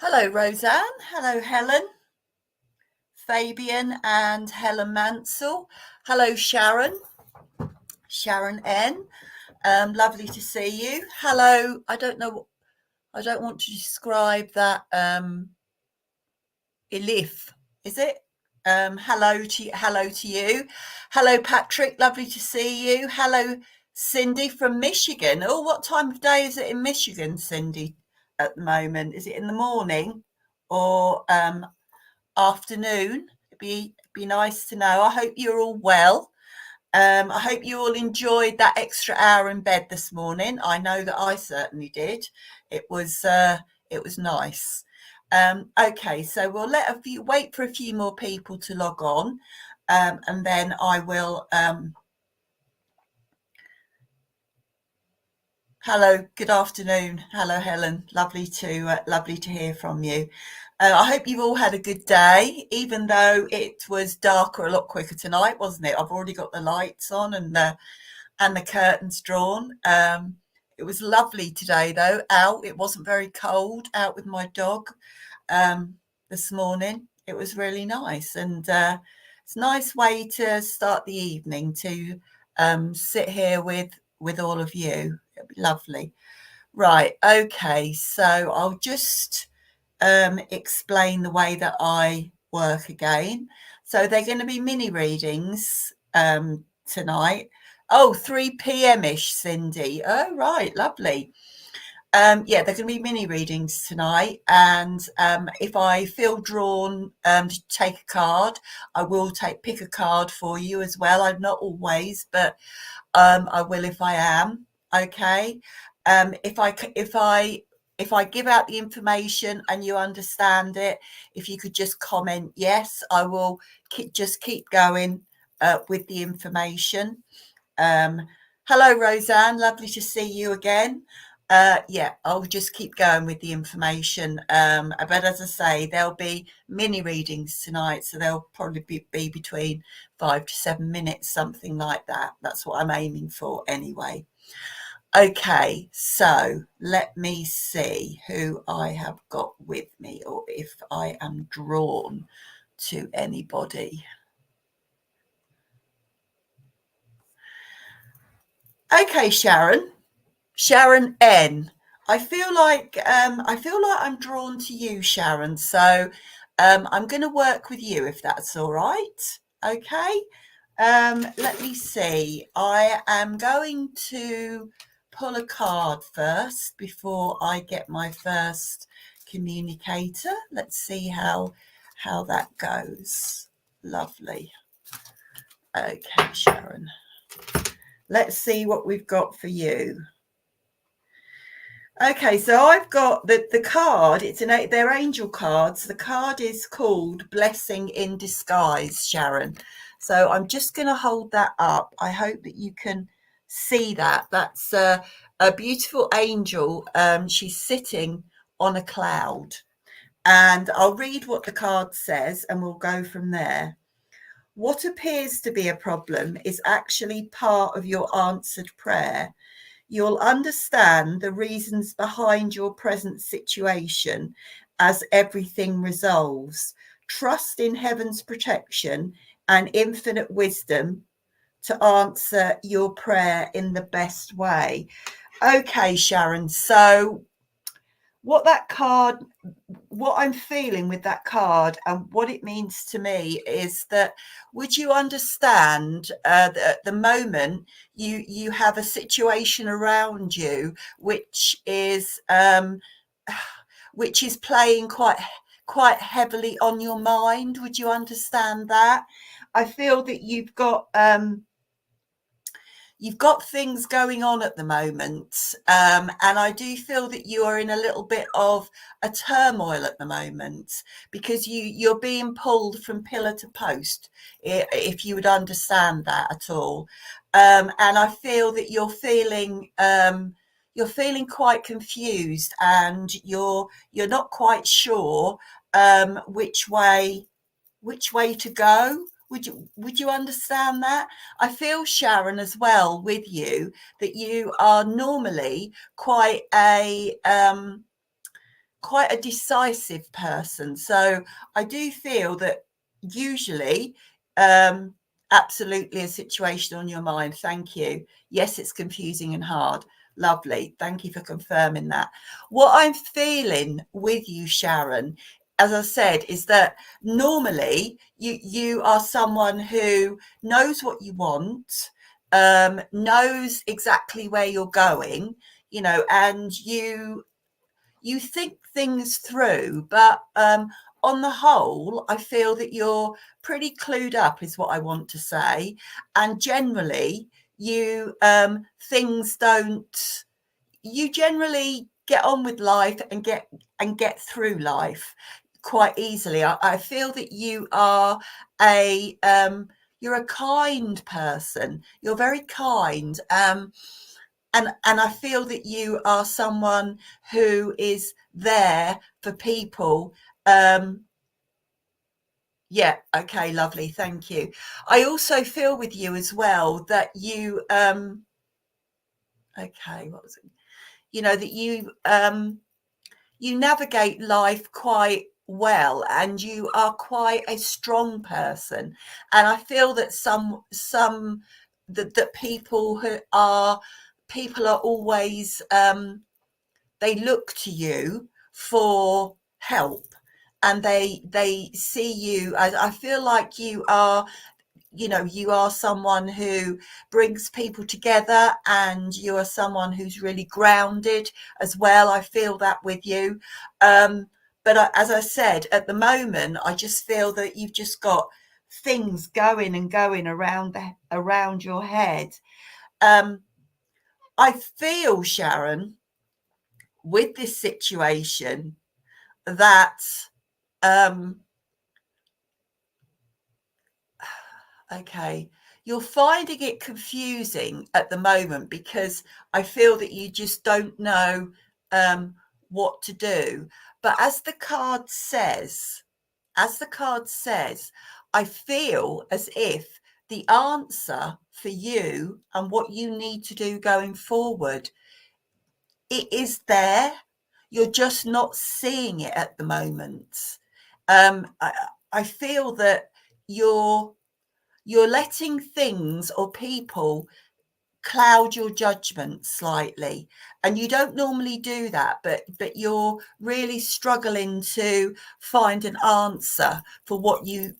Hello, Roseanne. Hello, Helen, Fabian, and Helen Mansell. Hello, Sharon, Sharon N. Lovely to see you. Hello. I don't know. I don't want to describe that. Elif, is it? Hello to you. Hello, Patrick. Lovely to see you. Hello, Cindy from Michigan. Oh, what time of day is it in Michigan, Cindy? At the moment, is it in the morning or afternoon? It'd be nice to know. I hope you're all well. I hope you all enjoyed that extra hour in bed this morning. I know that I certainly did. It was nice. Okay, so we'll wait for a few more people to log on, and then I will. Hello, good afternoon. Hello, Helen. Lovely to hear from you. I hope you've all had a good day, even though it was darker a lot quicker tonight, wasn't it? I've already got the lights on and the curtains drawn. It was lovely today, though. Out, it wasn't very cold. Out with my dog this morning. It was really nice, and it's a nice way to start the evening to sit here with all of you. It'd be lovely. Right. Okay. So I'll just explain the way that I work again. So they're going to be mini readings tonight. Oh, 3 p.m.-ish, Cindy. Oh, right. Lovely. Yeah, they're going to be mini readings tonight. And if I feel drawn to take a card, I will pick a card for you as well. I'm not always, but I will if I am. Okay. If I give out the information and you understand it, if you could just comment yes, I will just keep going with the information. Hello, Roseanne. Lovely to see you again. Yeah, I'll just keep going with the information. But as I say, there'll be mini readings tonight, so they'll probably be between 5 to 7 minutes, something like that. That's what I'm aiming for anyway. Okay, so let me see who I have got with me, or if I am drawn to anybody. Okay, Sharon N. I feel like I'm drawn to you, Sharon. So I'm going to work with you if that's all right. Okay. Let me see. I am going to pull a card first before I get my first communicator. Let's see how that goes. Lovely. Okay, Sharon. Let's see what we've got for you. Okay, so I've got the card. They're angel cards. The card is called Blessing in Disguise, Sharon. So I'm just going to hold that up. I hope that you can see that. That's a beautiful angel. She's sitting on a cloud. And I'll read what the card says and we'll go from there. What appears to be a problem is actually part of your answered prayer. You'll understand the reasons behind your present situation as everything resolves. Trust in heaven's protection and infinite wisdom to answer your prayer in the best way. Okay, Sharon. So what I'm feeling with that card and what it means to me is that, would you understand that at the moment you have a situation around you which is playing quite heavily on your mind? Would you understand that? I feel that you've got things going on at the moment, and I do feel that you are in a little bit of a turmoil at the moment because you're being pulled from pillar to post, if you would understand that at all. And I feel that you're feeling quite confused, and you're not quite sure which way to go. Would you understand that? I feel, Sharon, as well with you, that you are normally quite quite a decisive person. So I do feel that usually, absolutely a situation on your mind. Thank you. Yes, it's confusing and hard. Lovely. Thank you for confirming that. What I'm feeling with you, Sharon, as I said, is that normally you are someone who knows what you want, knows exactly where you're going, and you think things through, but on the whole, I feel that you're pretty clued up, is what I want to say. And generally, you things don't. You generally get on with life and get through life quite easily. I feel that a you're a kind person. You're very kind. And I feel that you are someone who is there for people. Yeah, okay, lovely, thank you. I also feel with you as well that you okay, what was it? That you navigate life quite well, and you are quite a strong person. And I feel that that people are always they look to you for help, and they see you. I feel like you are someone who brings people together, and you are someone who's really grounded as well. I feel that with you. But as I said, at the moment, I just feel that you've just got things going and going around your head. I feel, Sharon, with this situation, that um okay, you're finding it confusing at the moment, because I feel that you just don't know um what to do. But as the card says, I feel as if the answer for you and what you need to do going forward, it is there. You're just not seeing it at the moment. I feel that you're letting things or people cloud your judgment slightly, and you don't normally do that, but you're really struggling to find an answer for what you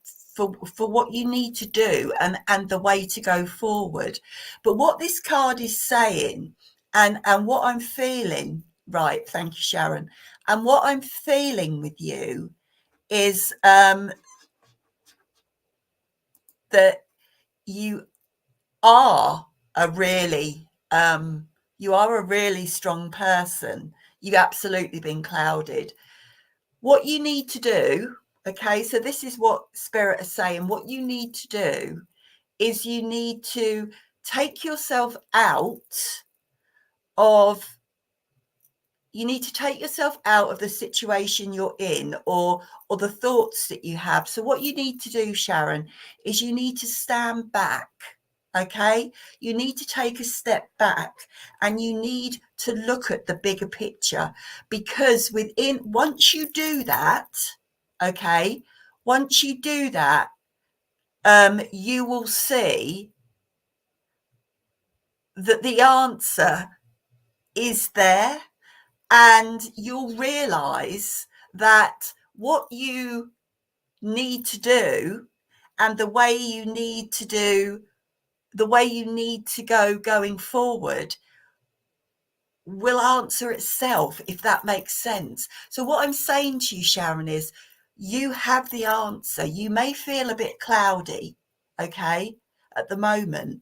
need to do, and the way to go forward. But what this card is saying, and what I'm feeling, right, thank you, Sharon, and what I'm feeling with you is that you are a really strong person. You've absolutely been clouded. What you need to do, okay, so this is what Spirit is saying. What you need to do is you need to take yourself out of the situation you're in, or the thoughts that you have. So what you need to do, Sharon, is you need to stand back. Okay, you need to take a step back, and you need to look at the bigger picture, because once you do that, okay, once you do that, you will see that the answer is there, and you'll realize that what you need to do, and the way you need to go going forward, will answer itself, if that makes sense. So what I'm saying to you, Sharon, is you have the answer. You may feel a bit cloudy, okay, at the moment,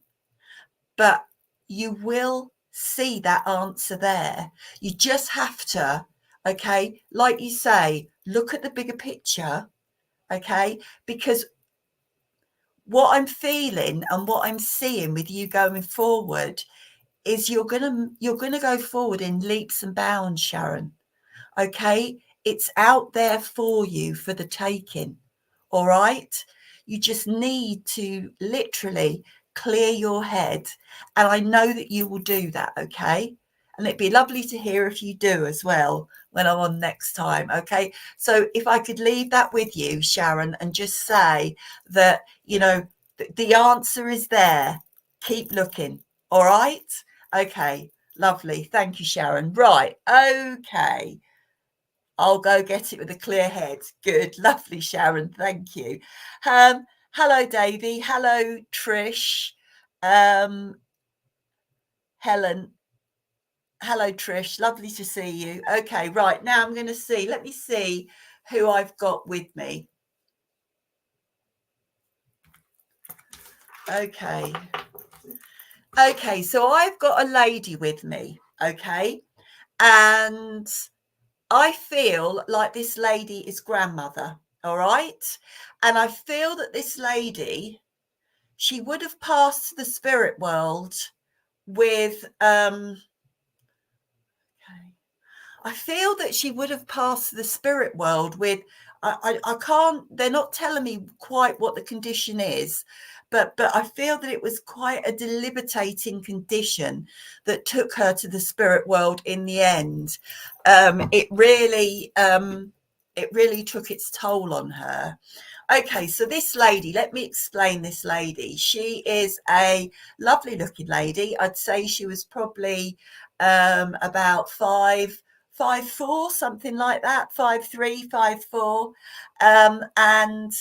but you will see that answer there. You just have to, okay, like you say, look at the bigger picture, okay, because what I'm feeling and what I'm seeing with you going forward is you're gonna go forward in leaps and bounds, Sharon. Okay, it's out there for you for the taking. All right, you just need to literally clear your head, and I know that you will do that. Okay, and it'd be lovely to hear if you do as well. when I'm on next time. Okay. So if I could leave that with you, Sharon, and just say that, the answer is there. Keep looking. All right. Okay. Lovely. Thank you, Sharon. Right. Okay. I'll go get it with a clear head. Good. Lovely, Sharon. Thank you. Hello, Davey. Hello, Trish. Helen. Hello, Trish. Lovely to see you. Okay, right. Now I'm going to see. Let me see who I've got with me. Okay. Okay, so I've got a lady with me. Okay. And I feel like this lady is grandmother. All right. And I feel that this lady, she would have passed the spirit world with I feel that she would have passed the spirit world with I can't, they're not telling me quite what the condition is, but I feel that it was quite a debilitating condition that took her to the spirit world in the end. It really took its toll on her. Okay, so this lady, let me explain this lady. She is a lovely looking lady. I'd say she was probably about 5'4", something like that, 5'3", 5'4", and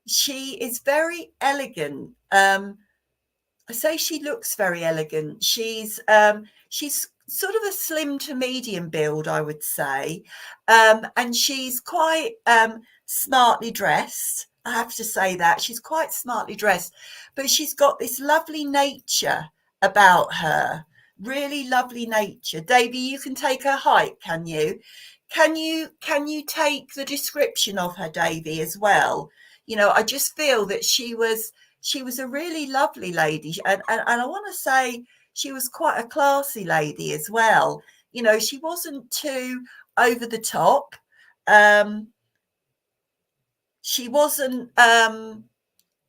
she is very elegant. I say she looks very elegant. She's sort of a slim to medium build, I would say, and she's quite smartly dressed. I have to say that she's quite smartly dressed, but she's got this lovely nature about her. Really lovely nature. Davy, you can take her height, can you? Can you take the description of her, Davy, as well? I just feel that she was a really lovely lady, and I want to say she was quite a classy lady as well. She wasn't too over the top. She wasn't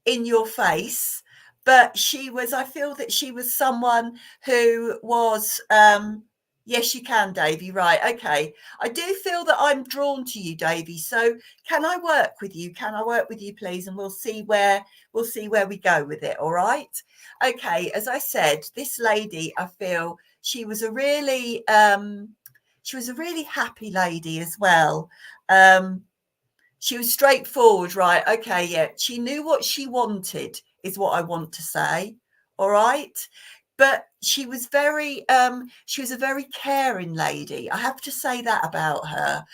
in your face, but I feel that she was someone who was yes, you can, Davy. Right. Okay. I do feel that I'm drawn to you, Davy. So can I work with you? Can I work with you, please? And we'll see where we go with it. All right. Okay. As I said, this lady, I feel she was a really happy lady as well. She was straightforward, right? Okay, yeah. She knew what she wanted, is what I want to say. All right. But she was a very caring lady. I have to say that about her.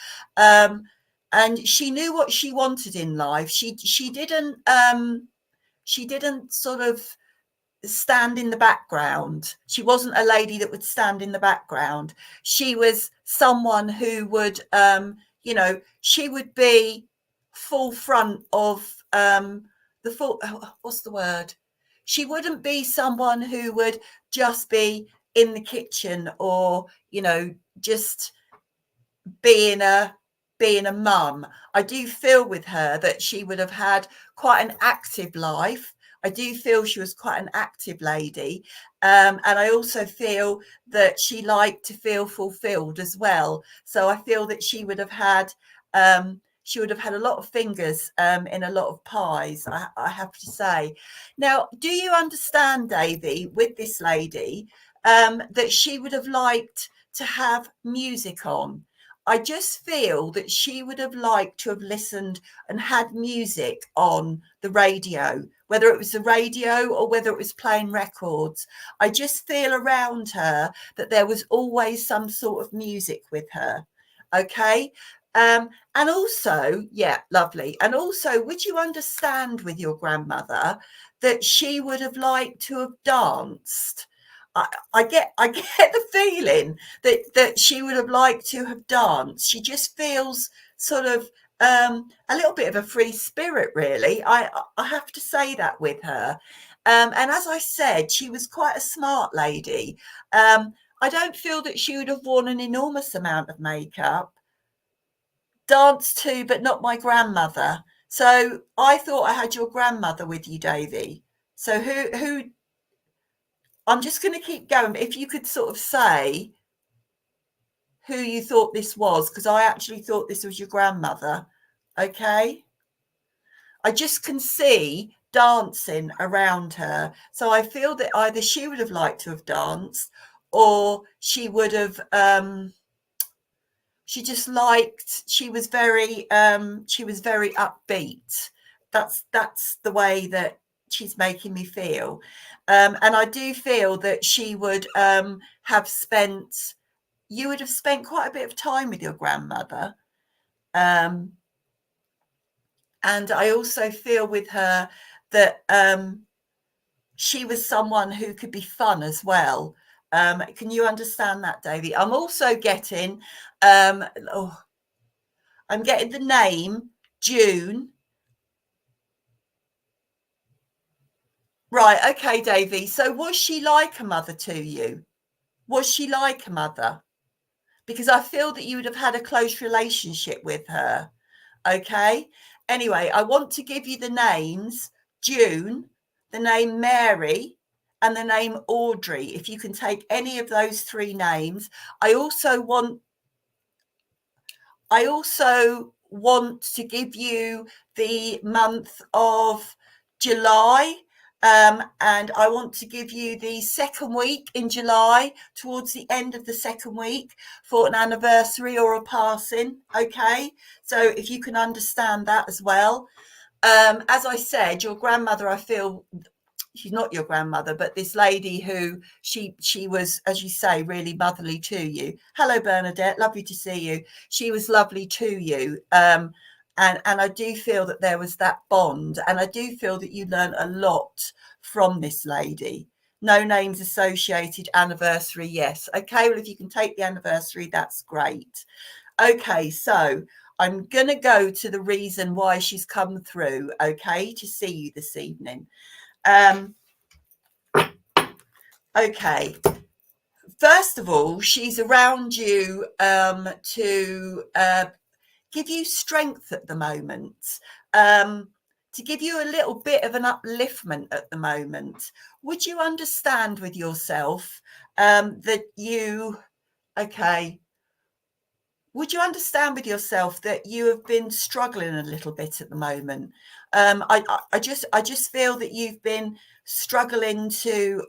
And she knew what she wanted in life. She didn't sort of stand in the background. She wasn't a lady that would stand in the background. She was someone who would, she would be full front of the full, what's the word? She wouldn't be someone who would just be in the kitchen or, just being a mum. I do feel with her that she would have had quite an active life. I do feel she was quite an active lady. And I also feel that she liked to feel fulfilled as well. So I feel that she would have had a lot of fingers in a lot of pies, I have to say. Now, do you understand, Davy, with this lady, that she would have liked to have music on? I just feel that she would have liked to have listened and had music on the radio, whether it was the radio or whether it was playing records. I just feel around her that there was always some sort of music with her. Okay. And also, yeah, lovely. And also, would you understand with your grandmother that she would have liked to have danced? I get the feeling that she would have liked to have danced. She just feels sort of a little bit of a free spirit, really. I have to say that with her. And as I said, she was quite a smart lady. I don't feel that she would have worn an enormous amount of makeup. Danced too, but not my grandmother. So I thought I had your grandmother with you, Davy. So who I'm just going to keep going. But if you could sort of say who you thought this was, because I actually thought this was your grandmother. Okay. I just can see dancing around her. So I feel that either she would have liked to have danced, or she would have she just liked, she was very upbeat. That's the way that she's making me feel. And I do feel that she would have spent, you would have spent quite a bit of time with your grandmother. And I also feel with her that she was someone who could be fun as well. Can you understand that, Davy? I'm also getting, I'm getting the name June. Right, okay, Davy. So was she like a mother to you? Was she like a mother? Because I feel that you would have had a close relationship with her. Okay. Anyway, I want to give you the names June, the name Mary, and the name Audrey. If you can take any of those three names. I also want to give you the month of July. And I want to give you the second week in July, towards the end of the second week, for an anniversary or a passing. Okay. So if you can understand that as well. As I said, your grandmother, I feel, she's not your grandmother, but this lady who she was, as you say, really motherly to you. Hello, Bernadette. Lovely to see you. She was lovely to you. And I do feel that there was that bond, and I do feel that you learned a lot from this lady. No names associated, anniversary, yes. Okay, well, if you can take the anniversary, that's great. Okay, so I'm going to go to the reason why she's come through, okay, to see you this evening. Okay. First of all, she's around you to give you strength at the moment, to give you a little bit of an upliftment at the moment. Would you understand with yourself that you, okay, would you understand with yourself that you have been struggling a little bit at the moment? I just feel that you've been struggling to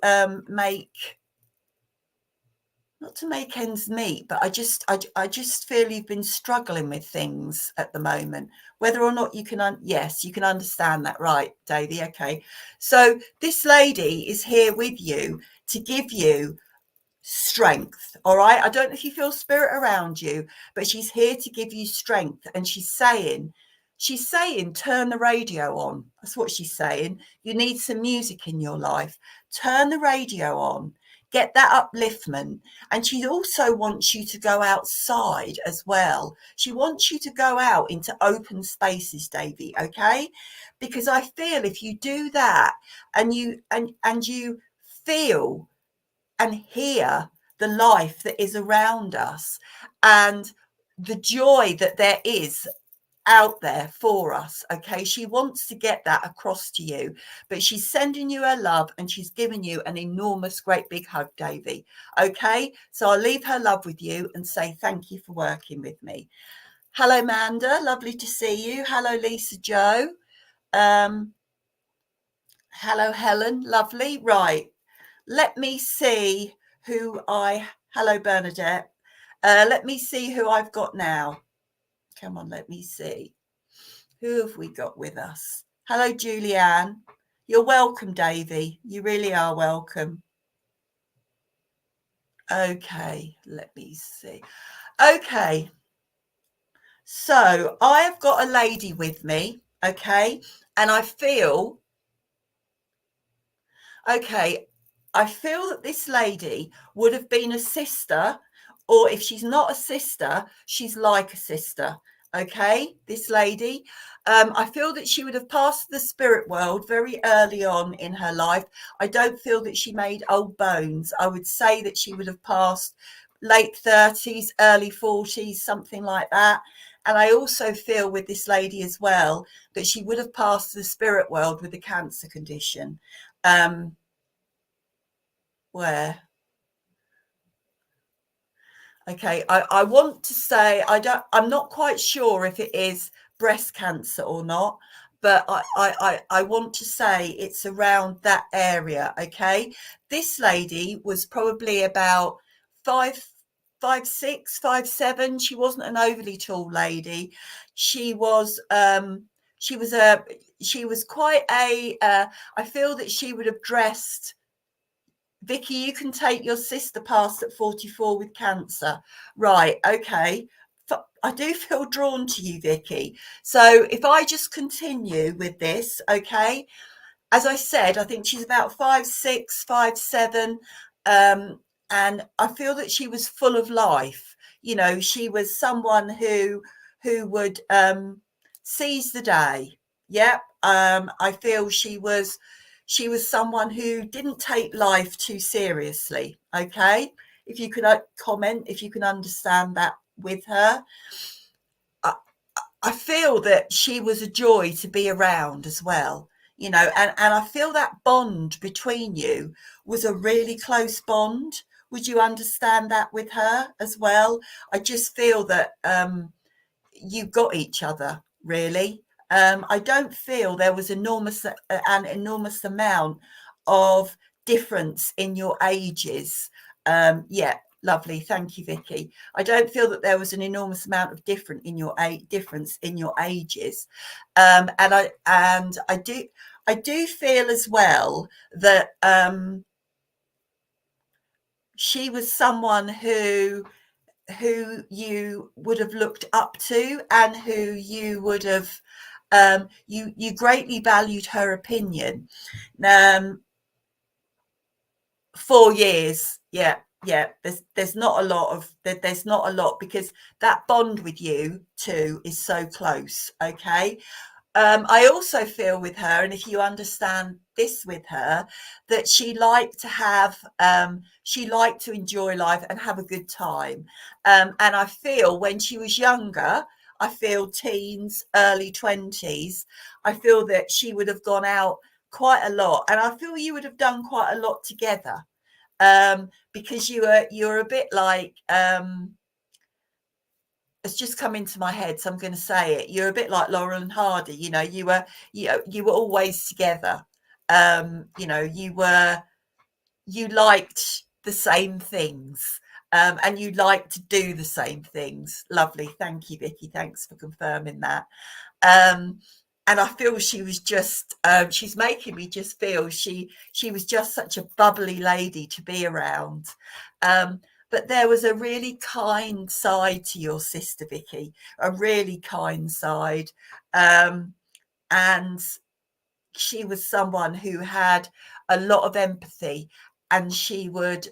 not to make ends meet, but I just feel you've been struggling with things at the moment. Whether or not you can, yes, you can understand that, right, Davy? Okay, so this lady is here with you to give you strength. All right, I don't know if you feel spirit around you, but she's here to give you strength, and she's saying turn the radio on. That's what she's saying. You need some music in your life. Turn the radio on, get that upliftment. And she also wants you to go outside as well. She wants you to go out into open spaces, Davy, okay? Because I feel if you do that, and you feel and hear the life that is around us, and the joy that there is out there for us, okay? She wants to get that across to you, but she's sending you her love, and she's giving you an enormous, great big hug, Davy. Okay, so I'll leave her love with you and say thank you for working with me. Hello, Manda, lovely to see you. Hello, Lisa Joe. Hello, Helen, lovely. Right, let me see hello, Bernadette. Let me see who I've got now. Come on, let me see. Who have we got with us? Hello, Julianne. You're welcome, Davy. You really are welcome. Okay, let me see. Okay. So I have got a lady with me, okay? And I feel that this lady would have been a sister, or if she's not a sister, she's like a sister. Okay, this lady, I feel that she would have passed the spirit world very early on in her life. I don't feel that she made old bones. I would say that she would have passed late 30s, early 40s, something like that. And I also feel with this lady as well that she would have passed the spirit world with a cancer condition. Where? Okay, I want to say I'm not quite sure if it is breast cancer or not, but I want to say it's around that area. Okay, this lady was probably about five, 5'6", 5'7". She wasn't an overly tall lady. She was she was a she was quite a I feel that she would have dressed. Vicky, you can take your sister past at 44 with cancer. Right, okay. I do feel drawn to you, Vicky. So if I just continue with this, okay. As I said, I think she's about 5'6", 5'7", and I feel that she was full of life. You know, she was someone who would seize the day. Yep. I feel she was someone who didn't take life too seriously. Okay, if you could comment, if you can understand that with her. I, I feel that she was a joy to be around as well, you know, and I feel that bond between you was a really close bond. Would you understand that with her as well? I just feel that you got each other really. I don't feel there was an enormous amount of difference in your ages. Yeah, lovely. Thank you, Vicky. I don't feel that there was an enormous amount of difference in your ages, and I do feel as well that she was someone who you would have looked up to and who you would have you greatly valued her opinion. um 4 years, yeah, yeah, there's not a lot of there's not a lot because that bond with you two is so close. Okay. I also feel with her, and if you understand this with her, that she liked to enjoy life and have a good time. And I feel when she was younger, I feel teens, early 20s, I feel that she would have gone out quite a lot, and I feel you would have done quite a lot together. Because you're a bit like it's just come into my head, so I'm going to say it. You're a bit like Laurel and Hardy. You know, you were always together. You know, you liked the same things, and you liked to do the same things. Lovely, thank you, Vicky. Thanks for confirming that. Um, and I feel she was just she's making me just feel she was just such a bubbly lady to be around. Um, but there was a really kind side to your sister, Vicky, a really kind side. And she was someone who had a lot of empathy, and she would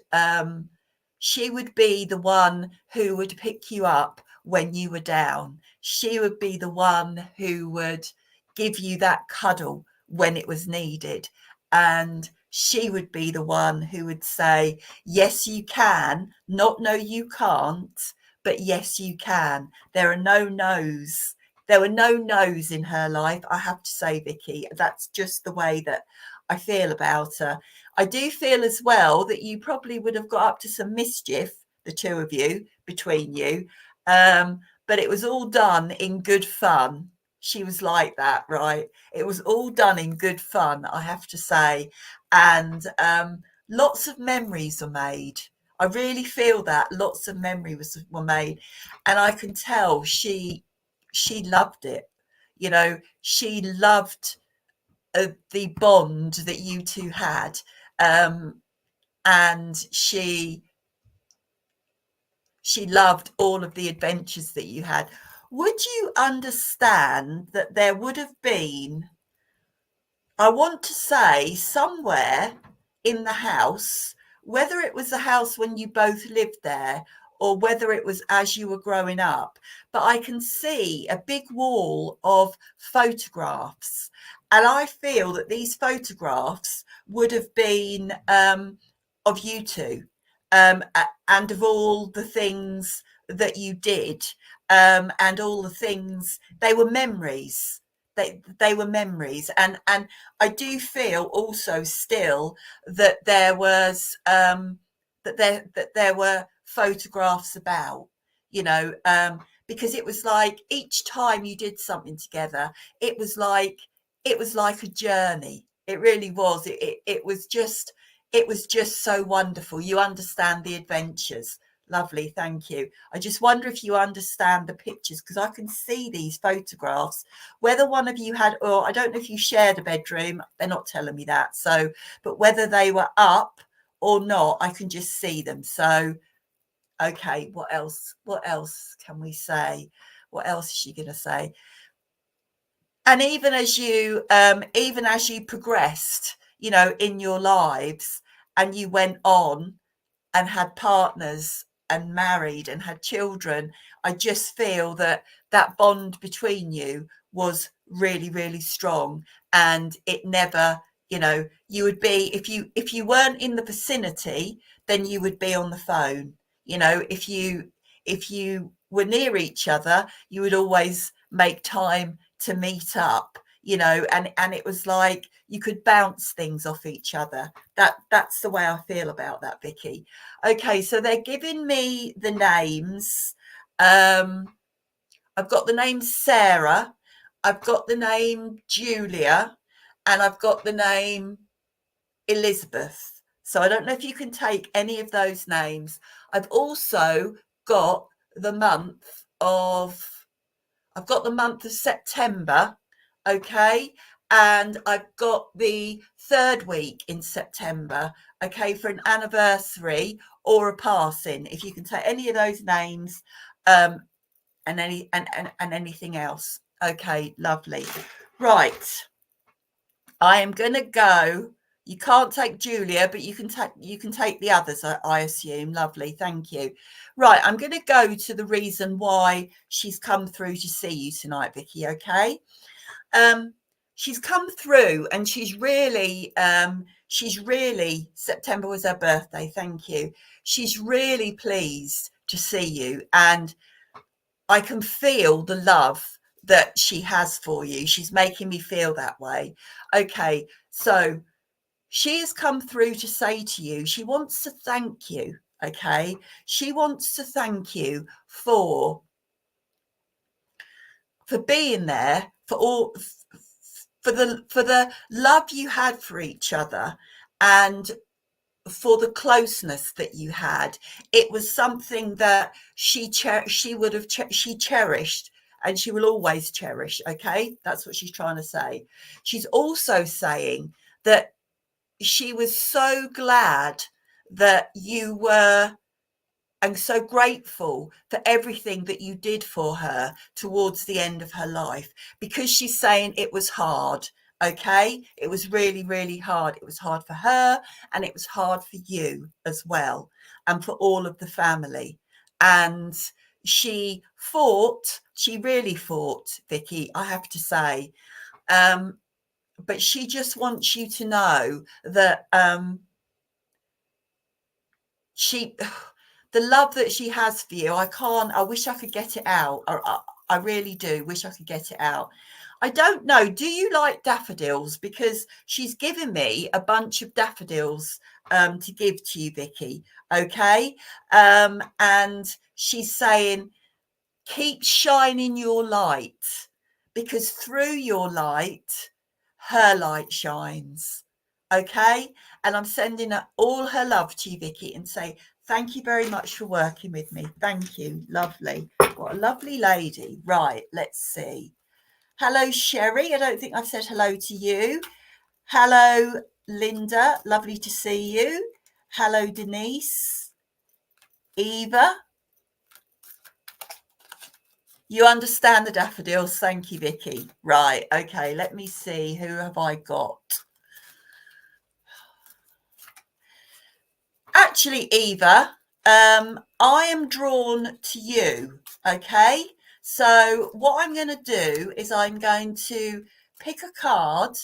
be the one who would pick you up when you were down. She would be the one who would give you that cuddle when it was needed, and she would be the one who would say, yes you can, not no you can't, but yes you can. There were no no's in her life, I have to say, Vicky. That's just the way that I feel about her. I do feel as well that you probably would have got up to some mischief, the two of you, between you. But it was all done in good fun. She was like that, right? It was all done in good fun, I have to say. And lots of memories were made. I really feel that lots of memories were made. And I can tell she loved it. You know, she loved the bond that you two had, and she loved all of the adventures that you had. Would you understand that there would have been, I want to say, somewhere in the house, whether it was the house when you both lived there or whether it was as you were growing up, but I can see a big wall of photographs. And I feel that these photographs would have been of you two, and of all the things that you did, and all the things, they were memories. They were memories, and I do feel also still that there was that there were photographs about, you know, because it was like each time you did something together, it was like a journey. It really was. It was just so wonderful. You understand the adventures. Lovely, thank you. I just wonder if you understand the pictures, because I can see these photographs. Whether one of you had, or I don't know if you shared a bedroom, they're not telling me that. So, but whether they were up or not, I can just see them. So, okay, what else? What else can we say? What else is she going to say? And even as you progressed, you know, in your lives, and you went on and had partners and married and had children, I just feel that that bond between you was really, really strong. And it never, you know, you would be, if you weren't in the vicinity, then you would be on the phone. You know, if you were near each other, you would always make time to meet up, you know, and it was like you could bounce things off each other. That's the way I feel about that, Vicky. Okay, so they're giving me the names. I've got the name Sarah, I've got the name Julia, and I've got the name Elizabeth. So I don't know if you can take any of those names. I've also got the month of September, okay, and I've got the third week in September, okay, for an anniversary or a passing. If you can take any of those names, and anything else, okay, lovely. Right, I am going to go. You can't take Julia, but you can take the others, I assume. Lovely, thank you. Right, I'm going to go to the reason why she's come through to see you tonight, Vicky. Okay, she's come through, and she's really September was her birthday. Thank you. She's really pleased to see you, and I can feel the love that she has for you. She's making me feel that way. Okay, so she has come through to say to you, she wants to thank you. Okay, she wants to thank you for being there, for the love you had for each other, and for the closeness that you had. It was something that she cherished, and she will always cherish. Okay, that's what she's trying to say. She's also saying that she was so glad that you were, and so grateful for everything that you did for her towards the end of her life, because she's saying it was hard. Okay, it was really, really hard. It was hard for her, and it was hard for you as well, and for all of the family. And she really fought, Vicky, I have to say. But she just wants you to know that she the love that she has for you, I wish I could get it out. I really do wish I could get it out. I don't know, do you like daffodils? Because she's given me a bunch of daffodils to give to you, Vicky. Okay, and she's saying keep shining your light, because through your light her light shines. Okay, and I'm sending her all her love to you, Vicky, and say thank you very much for working with me. Thank you. Lovely. What a lovely lady. Right, let's see. Hello, Sherry. I don't think I've said hello to you. Hello, Linda. Lovely to see you. Hello, Denise. Eva. You understand the daffodils. Thank you, Vicky. Right. Okay. Let me see. Who have I got? Actually, Eva, I am drawn to you. Okay. So what I'm going to do is I'm going to pick a card,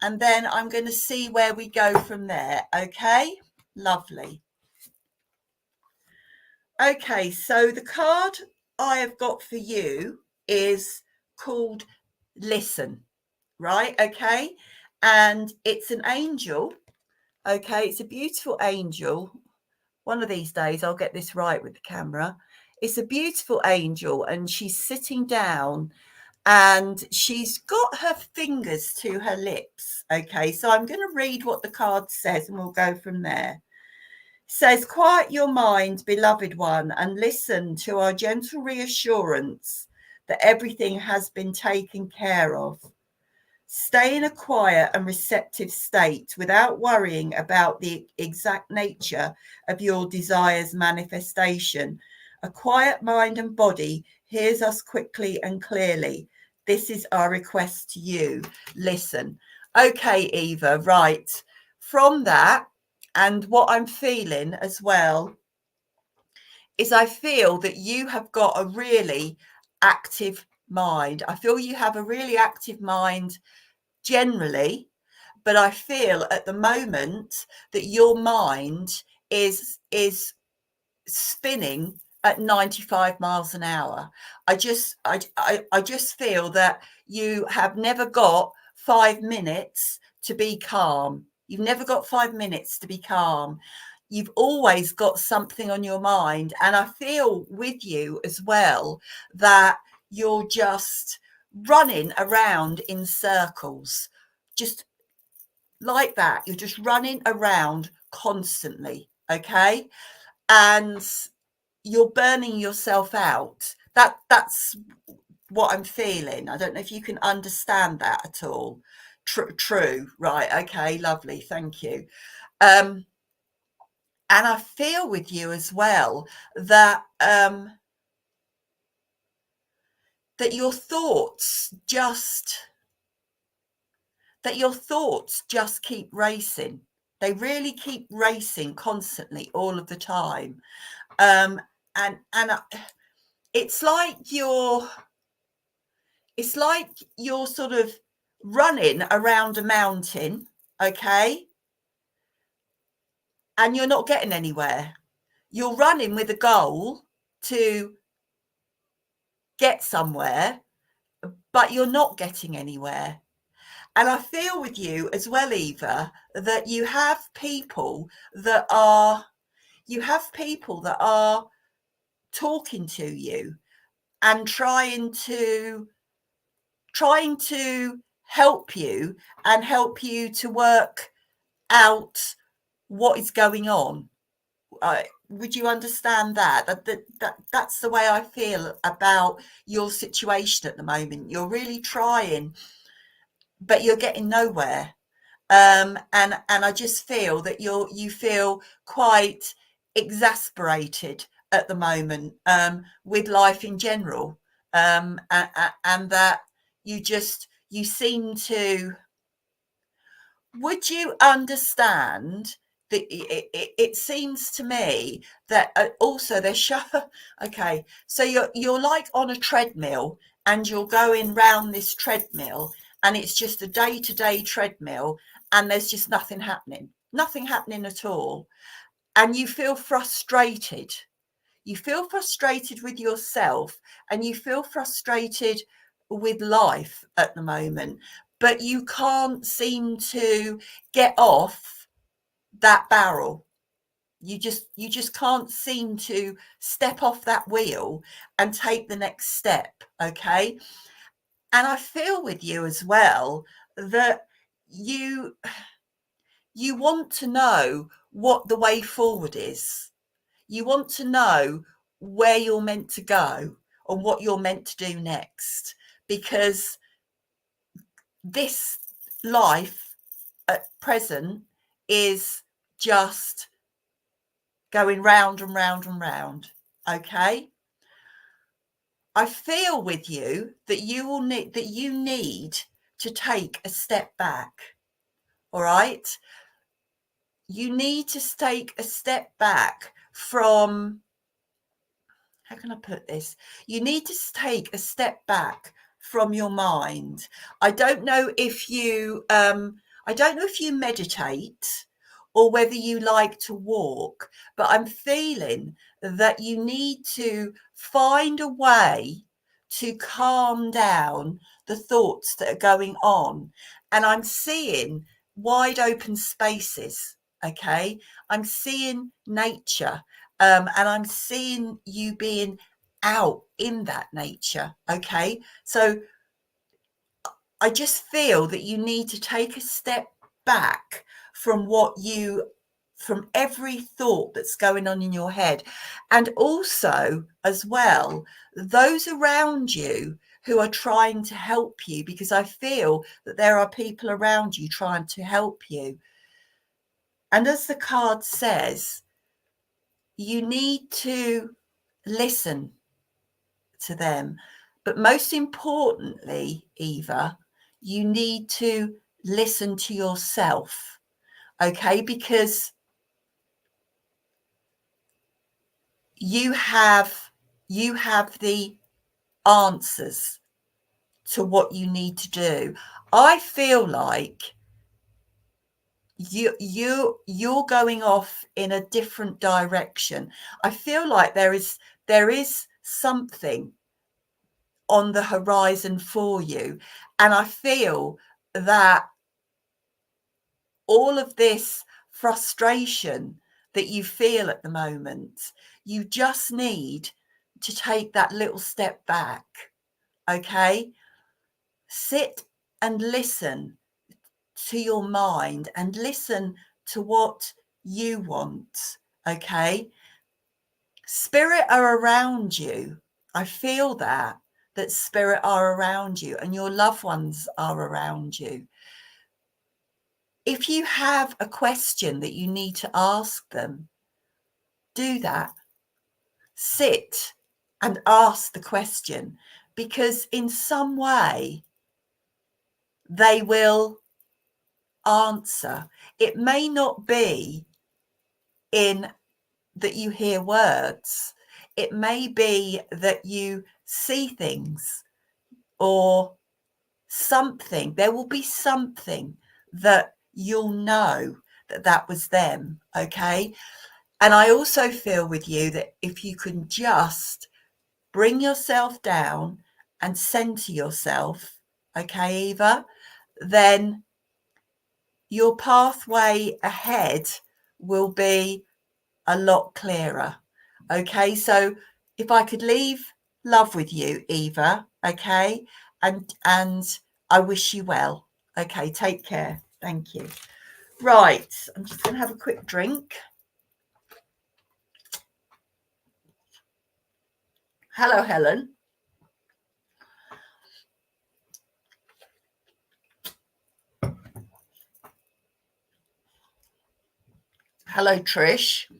and then I'm going to see where we go from there. Okay. Lovely. Okay. So the card I have got for you is called Listen. Right. Okay. And it's an angel. Okay. It's a beautiful angel. One of these days I'll get this right with the camera. It's a beautiful angel, and she's sitting down and she's got her fingers to her lips. Okay, so I'm going to read what the card says and we'll go from there. It says, quiet your mind, beloved one, and listen to our gentle reassurance that everything has been taken care of. Stay in a quiet and receptive state without worrying about the exact nature of your desire's manifestation. A quiet mind and body hears us quickly and clearly. This is our request to you. Listen. Okay, Eva, right. From that, and what I'm feeling as well, is I feel that you have got a really active mind. I feel you have a really active mind generally, but I feel at the moment that your mind is spinning at 95 miles an hour. I just feel that you have never got 5 minutes to be calm. You've never got 5 minutes to be calm. You've always got something on your mind, and I feel with you as well that you're just running around in circles, just like that. You're just running around constantly, okay? And you're burning yourself out. That's what I'm feeling. I don't know if you can understand that at all. True, right? Okay, lovely, thank you. And I feel with you as well that that your thoughts just keep racing. They really keep racing constantly, all of the time. And it's like you're sort of running around a mountain, okay? And you're not getting anywhere. You're running with a goal to get somewhere, but you're not getting anywhere. And I feel with you as well, Eva, that you have people that are talking to you and trying to help you and help you to work out what is going on. Would you understand that? That's the way I feel about your situation at the moment. You're really trying, but you're getting nowhere. And I just feel that you feel quite exasperated at the moment with life in general, and that you seem to. Would you understand that it seems to me that also okay, so you're like on a treadmill and you're going round this treadmill, and it's just a day-to-day treadmill, and there's just nothing happening at all, and you feel frustrated. You feel frustrated with yourself, and you feel frustrated with life at the moment, but you can't seem to get off that barrel. You just can't seem to step off that wheel and take the next step, okay? And I feel with you as well that you want to know what the way forward is. You want to know where you're meant to go and what you're meant to do next, because this life at present is just going round and round and round, okay? I feel with you that you need to take a step back, all right? You need to take a step back from, how can I put this? You need to take a step back from your mind. I don't know if you meditate or whether you like to walk, but I'm feeling that you need to find a way to calm down the thoughts that are going on. And I'm seeing wide open spaces, okay? I'm seeing nature, and I'm seeing you being out in that nature, okay? So I just feel that you need to take a step back from from every thought that's going on in your head. And also, as well, those around you who are trying to help you, because I feel that there are people around you trying to help you. And as the card says, you need to listen to them. But most importantly, Eva, you need to listen to yourself, okay? Because you have the answers to what you need to do. I feel like you're going off in a different direction. I feel like there is something on the horizon for you, and I feel that all of this frustration that you feel at the moment, you just need to take that little step back, okay? Sit and listen to your mind and listen to what you want, okay? Spirit are around you. I feel that spirit are around you, and your loved ones are around you. If you have a question that you need to ask them, do that. Sit and ask the question, because in some way they will answer. It may not be in that you hear words. It may be that you see things or something. There will be something that you'll know that was them, okay? And I also feel with you that if you can just bring yourself down and center yourself, okay, Eva, then your pathway ahead will be a lot clearer. Okay, so if I could leave love with you, Eva, okay, and I wish you well. Okay, take care. Thank you. Right, I'm just going to have a quick drink. Hello, Helen. Hello, Trish.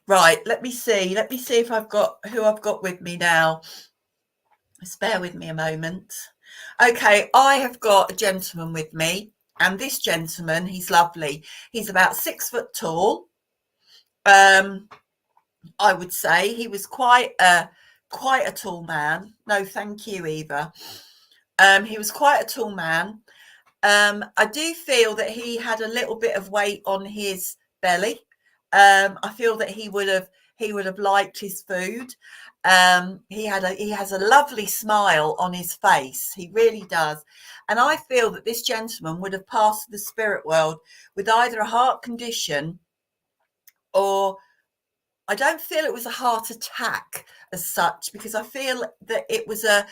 Right, let me see. Let me see if I've got who I've got with me now. Just bear with me a moment. Okay, I have got a gentleman with me, and this gentleman, he's lovely. He's about 6 foot tall. I would say he was quite a tall man. No, thank you, Eva. He was quite a tall man. I do feel that he had a little bit of weight on his belly. I feel that he would have liked his food. He has a lovely smile on his face. He really does. And I feel that this gentleman would have passed the spirit world with either a heart condition, or I don't feel it was a heart attack as such, because I feel that it was I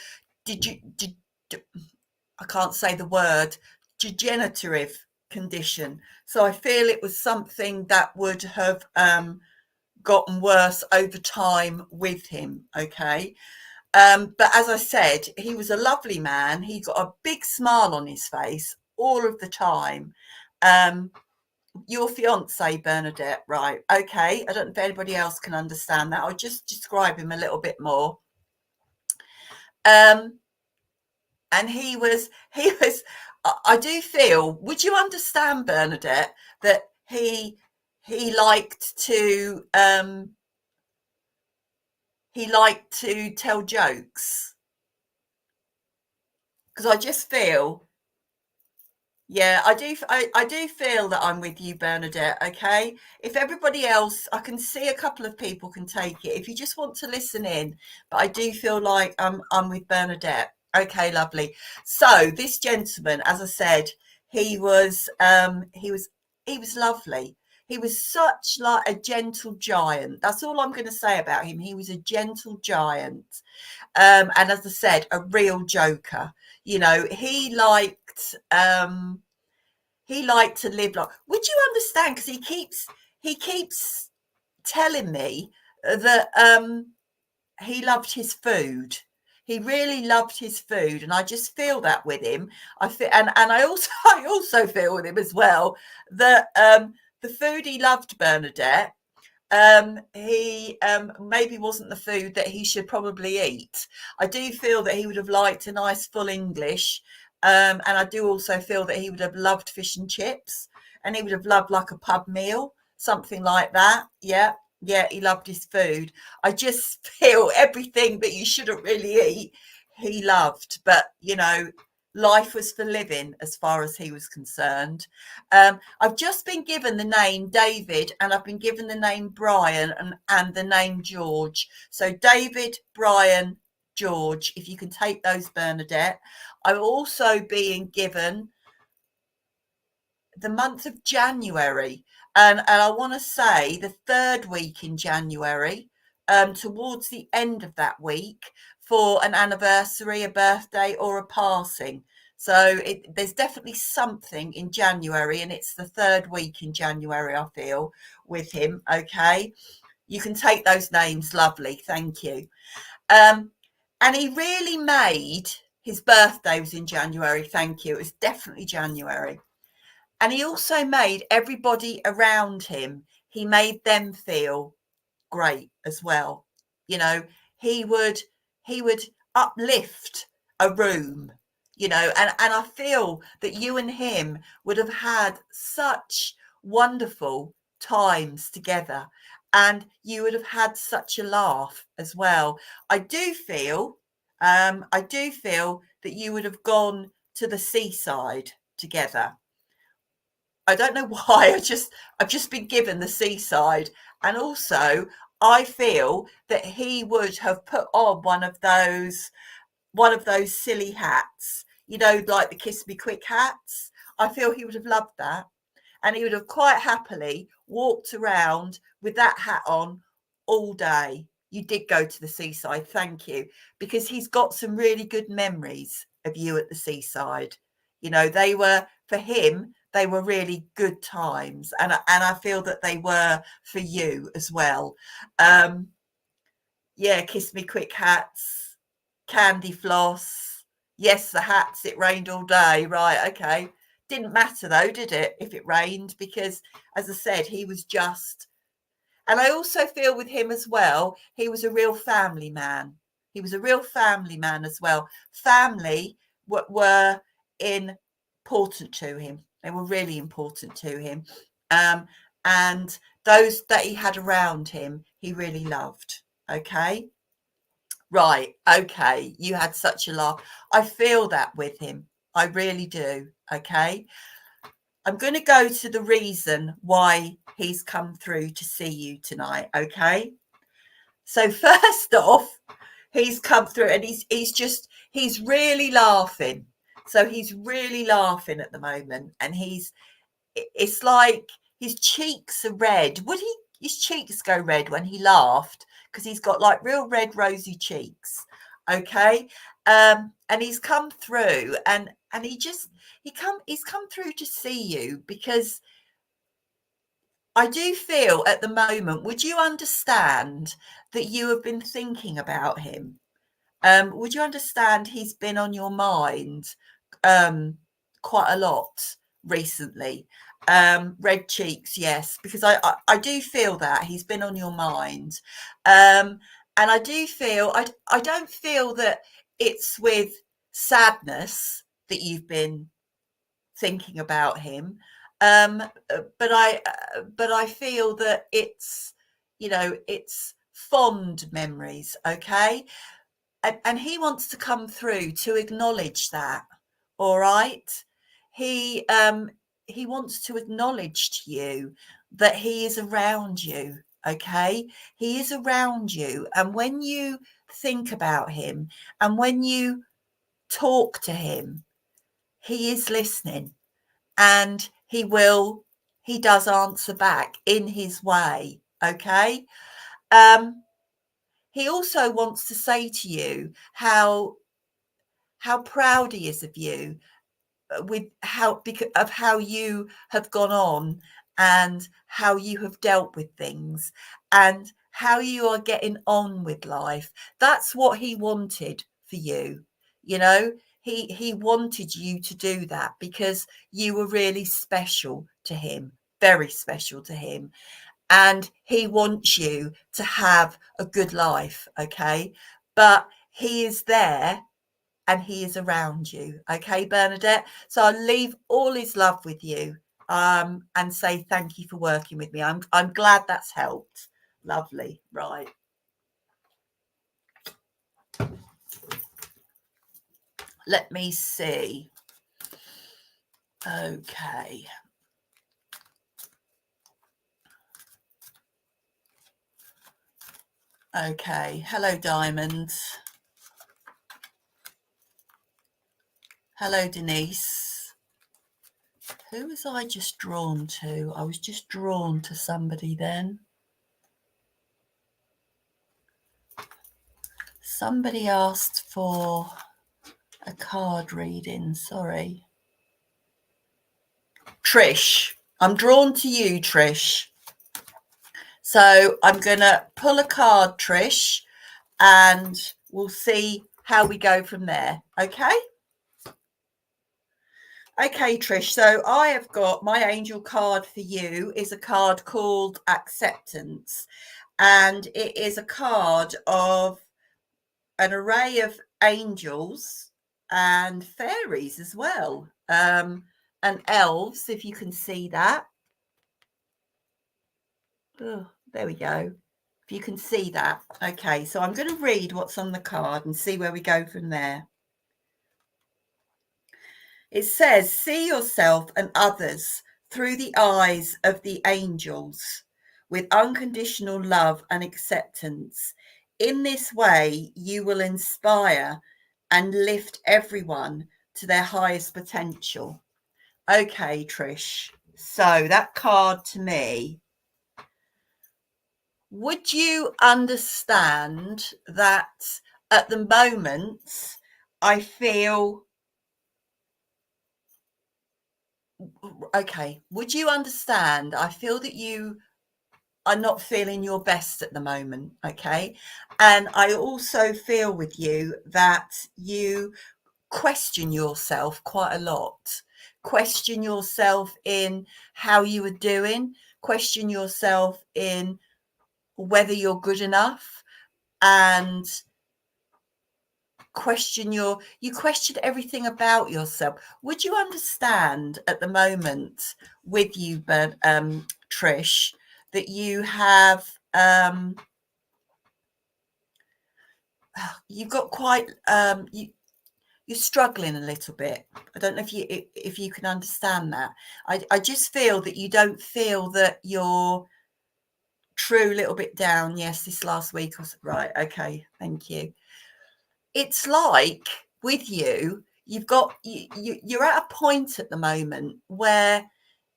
can't say the word, degenerative condition. So I feel it was something that would have gotten worse over time with him. Okay. But as I said, he was a lovely man. He got a big smile on his face all of the time. Your fiance, Bernadette, right? Okay. I don't know if anybody else can understand that. I'll just describe him a little bit more. And he was, I do feel, would you understand, Bernadette, that he liked to tell jokes? Because I just feel, yeah, I do feel that I'm with you, Bernadette. Okay, if everybody else, I can see a couple of people can take it. If you just want to listen in, but I do feel like I'm with Bernadette. Okay, lovely. So this gentleman, as I said, he was he was lovely. He was such like a gentle giant. That's all I'm going to say about him. He was a gentle giant. And as I said, a real joker. You know, he liked to live like, would you understand? Because he keeps telling me that he loved his food. He really loved his food, and I just feel that with him. I feel, and I also I also feel with him as well that the food he loved, Bernadette, he maybe wasn't the food that he should probably eat. I do feel that he would have liked a nice full English, and I do also feel that he would have loved fish and chips, and he would have loved like a pub meal, something like that. Yeah, yeah, he loved his food. I just feel everything that you shouldn't really eat, he loved. But you know, life was for living as far as he was concerned. I've just been given the name David, and I've been given the name Brian, and the name George. So David, Brian, George, if you can take those, Bernadette. I'm also being given the month of January, and I want to say the third week in January, towards the end of that week, for an anniversary, a birthday, or a passing. So there's definitely something in January, and it's the third week in January, I feel, with him. Okay, you can take those names. Lovely, thank you. And he really made his birthday was in January. Thank you. It was definitely January. And he also made everybody around him, he made them feel great as well. You know, he would he would uplift a room, you know, and I feel that you and him would have had such wonderful times together, and you would have had such a laugh as well. I do feel that you would have gone to the seaside together. I don't know why. I've just been given the seaside, and also I feel that he would have put on one of those silly hats, you know, like the Kiss Me Quick hats. I feel he would have loved that, and he would have quite happily walked around with that hat on all day. You did go to the seaside, thank you, because he's got some really good memories of you at the seaside. You know, they were for him, they were really good times, and I feel that they were for you as well. Um, yeah, Kiss Me Quick hats, candy floss. Yes, the hats. It rained all day. Right, okay. Didn't matter though, did it, if it rained? Because, as I said, he was just. And I also feel with him as well, he was a real family man. He was a real family man as well. Family were important to him. They were really important to him. Um, and those that he had around him, he really loved. Okay. Right. Okay. You had such a laugh. I feel that with him. I really do. Okay. I'm going to go to the reason why he's come through to see you tonight. Okay. So first off, he's come through and he's really laughing. So he's really laughing at the moment, and it's like his cheeks are red. His cheeks go red when he laughed? Because he's got like real red, rosy cheeks. Okay. And he's come through, and he's come through to see you because I do feel at the moment, would you understand that you have been thinking about him? Would you understand he's been on your mind quite a lot recently? Red cheeks, yes, because I do feel that he's been on your mind. And I do feel I don't feel that it's with sadness that you've been thinking about him. But I feel that it's, you know, it's fond memories, okay? And he wants to come through to acknowledge that. All right. He wants to acknowledge to you that he is around you. Okay. He is around you. And when you think about him and when you talk to him, he is listening, and he will he does answer back in his way. Okay. He also wants to say to you how proud he is of you, with because of how you have gone on and how you have dealt with things and how you are getting on with life. That's what he wanted for you. You know, he wanted you to do that because you were really special to him, very special to him. And he wants you to have a good life. Okay. But he is there and he is around you. Okay, Bernadette. So I'll leave all his love with you, and say thank you for working with me. I'm glad that's helped. Lovely. Right. Let me see. Okay. Okay. Hello, Diamond. Hello, Denise. Who was I just drawn to? I was just drawn to somebody then. Somebody asked for a card reading. Sorry. Trish. I'm drawn to you, Trish. So I'm going to pull a card, Trish, and we'll see how we go from there. Okay? Okay, Trish. So I have got my angel card for you is a card called Acceptance. And it is a card of an array of angels and fairies as well. And elves, if you can see that. Oh, there we go. If you can see that. Okay, so I'm going to read what's on the card and see where we go from there. It says, see yourself and others through the eyes of the angels with unconditional love and acceptance. In this way, you will inspire and lift everyone to their highest potential. Okay, Trish. So that card to me, would you understand that at the moment I feel okay? Would you understand? I feel that you are not feeling your best at the moment, okay? And I also feel with you that you question yourself quite a lot. Question yourself in how you are doing, question yourself in whether you're good enough, and you question everything about yourself. Would you understand at the moment with you, Trish, that you have you've got quite you're struggling a little bit. I don't know if you can understand that. I just feel that you don't feel that you're true, a little bit down. Yes, this last week or so. Right. Okay. Thank you. It's like with you, you're at a point at the moment where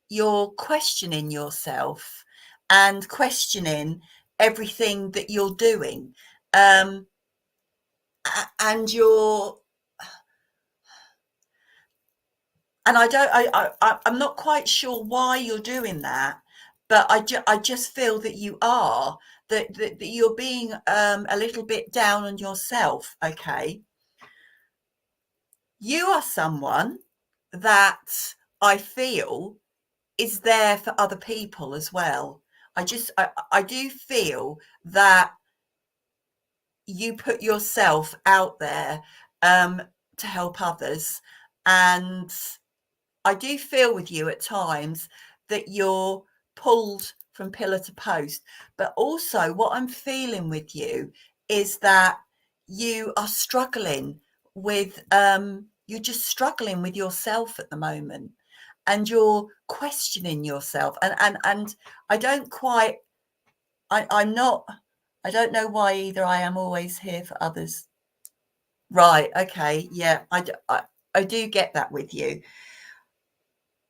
you're questioning yourself and questioning everything that you're doing, and I'm not quite sure why you're doing that, but I just feel that you are that you're being a little bit down on yourself. Okay. You are someone that I feel is there for other people as well. I do feel that you put yourself out there to help others. And I do feel with you at times that you're pulled from pillar to post. But also what I'm feeling with you is that you are struggling with you're just struggling with yourself at the moment, and you're questioning yourself, and I don't quite I'm not I don't know why either. I am always here for others. Right. Okay. Yeah, I do get that with you.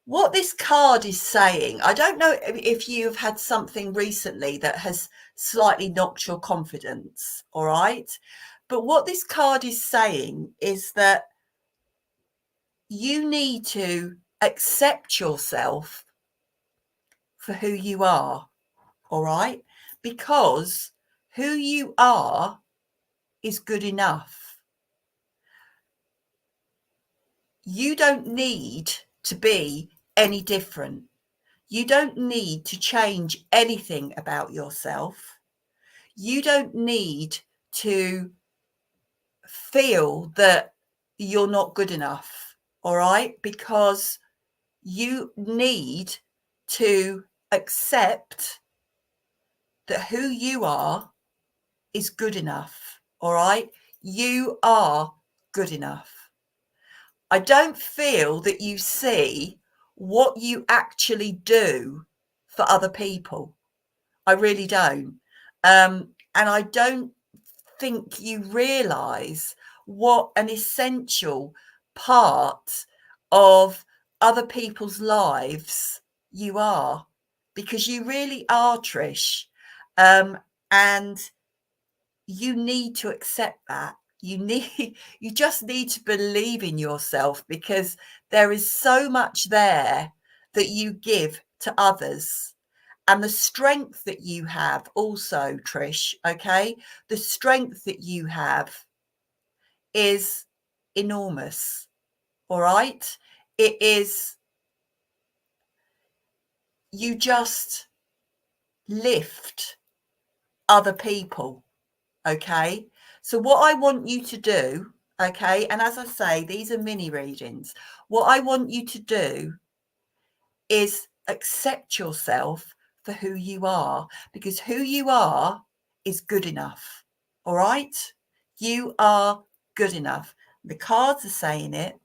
What this card is saying, I don't know if you've had something recently that has slightly knocked your confidence, all right? But what this card is saying is that you need to accept yourself for who you are, all right? Because who you are is good enough. You don't need to be any different. You don't need to change anything about yourself. You don't need to feel that you're not good enough, all right? Because you need to accept that who you are is good enough, all right? You are good enough. I don't feel that you see what you actually do for other people. I really don't. And I don't think you realize what an essential part of other people's lives you are, because you really are, Trish. And you need to accept that. You just need to believe in yourself, because there is so much there that you give to others. And the strength that you have also, Trish, okay? The strength that you have is enormous, all right? It is, you just lift other people, okay? So what I want you to do, okay, and as I say, these are mini readings. What I want you to do is accept yourself for who you are, because who you are is good enough. All right? You are good enough. The cards are saying it,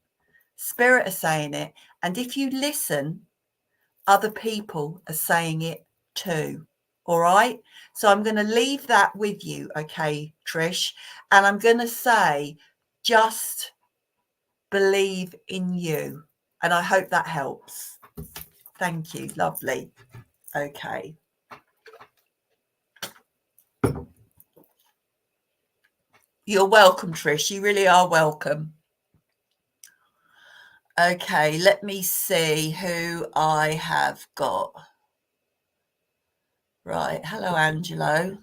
spirit are saying it, and if you listen, other people are saying it too. All right? So I'm going to leave that with you, okay, Trish? And I'm going to say, just believe in you. And I hope that helps. Thank you. Lovely. Okay. You're welcome, Trish. You really are welcome. Okay, let me see who I have got. Right. Hello, Angelo.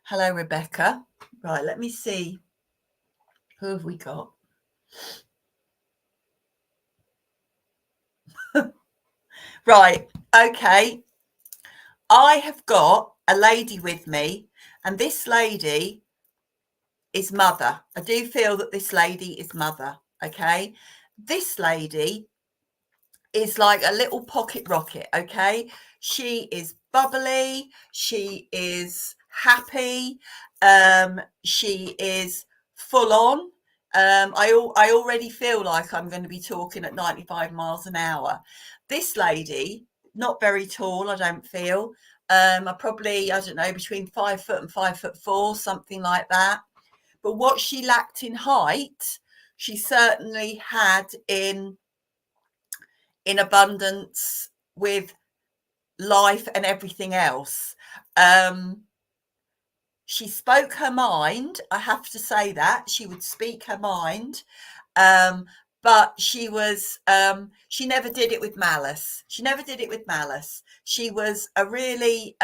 Hello, Rebecca. Right, let me see. Who have we got? Right. Okay. I have got a lady with me, and this lady is mother. I do feel that this lady is mother. Okay. This lady is like a little pocket rocket. Okay. She is bubbly. She is happy. She is full on. I already feel like I'm going to be talking at 95 miles an hour. This lady, not very tall, I don't feel. I don't know, between 5 foot and 5'4", something like that. But what she lacked in height, she certainly had in abundance with life and everything else. She spoke her mind. I have to say that she would speak her mind. But she was, she never did it with malice. She never did it with malice. She was a really,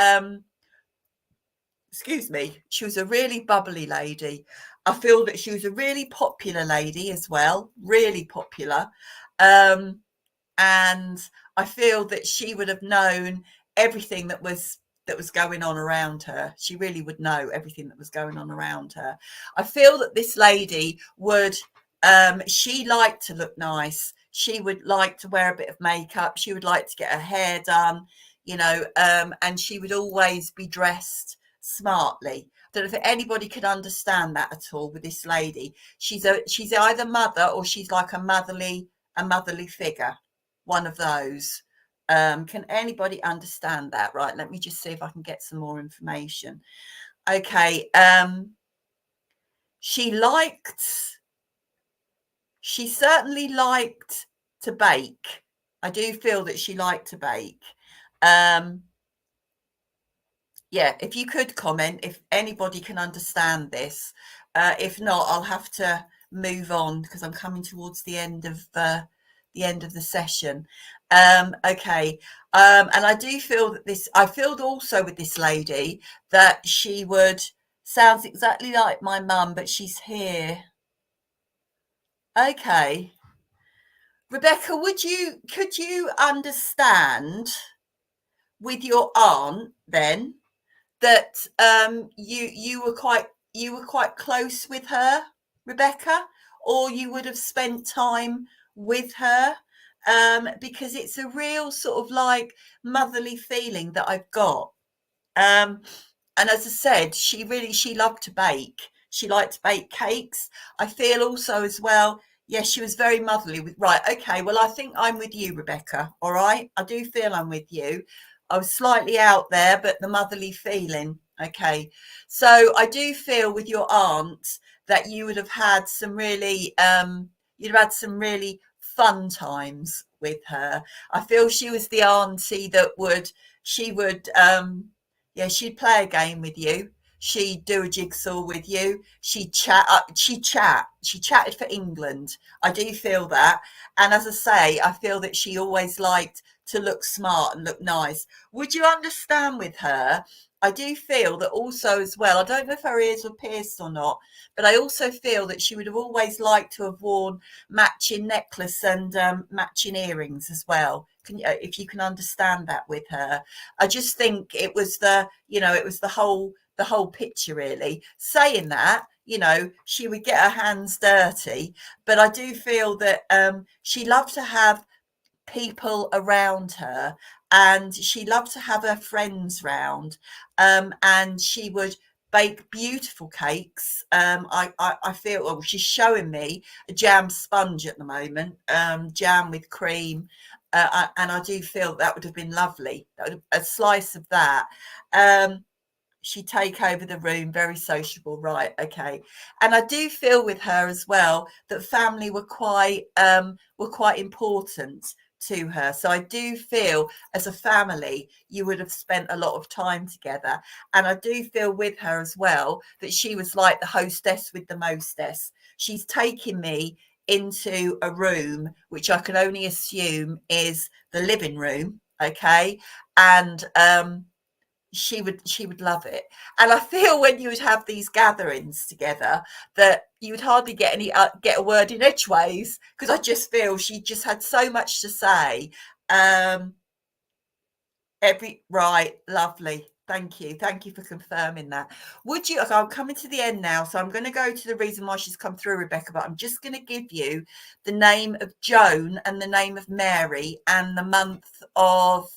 she was a really bubbly lady. I feel that she was a really popular lady as well, really popular. And I feel that she would have known everything that was going on around her. She really would know everything that was going on around her. I feel that this lady would, she liked to look nice. She would like to wear a bit of makeup. She would like to get her hair done, and she would always be dressed smartly. I don't know if anybody could understand that at all with this lady. She's either mother, or she's like a motherly figure, one of those. Can anybody understand that? Right, let me just see if I can get some more information. Okay. She certainly liked to bake. I do feel that she liked to bake. Um, yeah, if you could comment, if anybody can understand this. If not, I'll have to move on because I'm coming towards the end of the session. Okay. And I do feel that I feel also with this lady that she would sounds exactly like my mum, but she's here. Okay. Rebecca, could you understand with your aunt then that you were quite close with her, Rebecca, or you would have spent time with her, because it's a real sort of like motherly feeling that I've got. Um, and as I said, she loved to bake. She liked to bake cakes. I feel also as well, yes, she was very motherly with right, okay, well, I think I'm with you, Rebecca. All right. I do feel I'm with you. I was slightly out there, but the motherly feeling. Okay. So I do feel with your aunt that you would have had some really you'd have had some really fun times with her. I feel she was the auntie that would yeah, she'd play a game with you. She'd do a jigsaw with you. She'd chat. She chatted for England. I do feel that. And as I say, I feel that she always liked to look smart and look nice. Would you understand with her? I do feel that also as well. I don't know if her ears were pierced or not, but I also feel that she would have always liked to have worn matching necklace and matching earrings as well. If you can understand that with her? I just think it was it was the whole picture really. Saying that, she would get her hands dirty, but I do feel that she loved to have people around her and she loved to have her friends round, and she would bake beautiful cakes. I feel, well, she's showing me a jam sponge at the moment, jam with cream, and I do feel that would have been lovely. A slice of that. Um, she'd take over the room, very sociable, right? Okay. And I do feel with her as well that family were quite important to her. So I do feel as a family you would have spent a lot of time together. And I do feel with her as well that she was like the hostess with the mostess. She's taking me into a room which I can only assume is the living room, okay? And she would love it. And I feel when you would have these gatherings together that you would hardly get a word in edgeways, because I just feel she just had so much to say. um every right, lovely. Thank you for confirming that. Would you, okay, I'm coming to the end now, so I'm going to go to the reason why she's come through, Rebecca, but I'm just going to give you the name of Joan and the name of Mary and the month of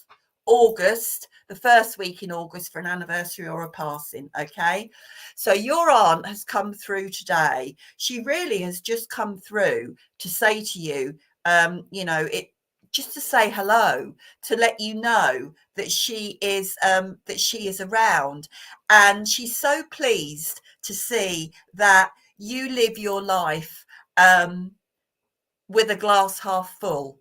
August, the first week in August, for an anniversary or a passing. Okay, so your aunt has come through today. She really has just come through to say to you, it, just to say hello, to let you know that she is around, and she's so pleased to see that you live your life um, with a glass half full.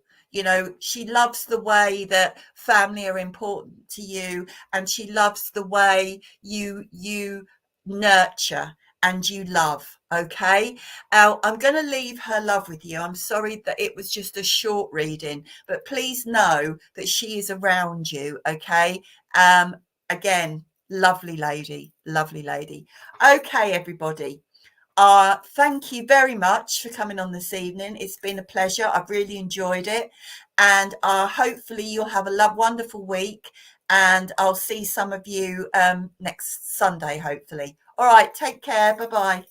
She loves the way that family are important to you, and she loves the way you nurture and you love. Okay. Now I'm going to leave her love with you. I'm sorry that it was just a short reading, but please know that she is around you. Okay. Again, lovely lady, lovely lady. Okay, everybody. Thank you very much for coming on this evening. It's been a pleasure. I've really enjoyed it. And hopefully you'll have a wonderful week. And I'll see some of you next Sunday, hopefully. All right. Take care. Bye bye.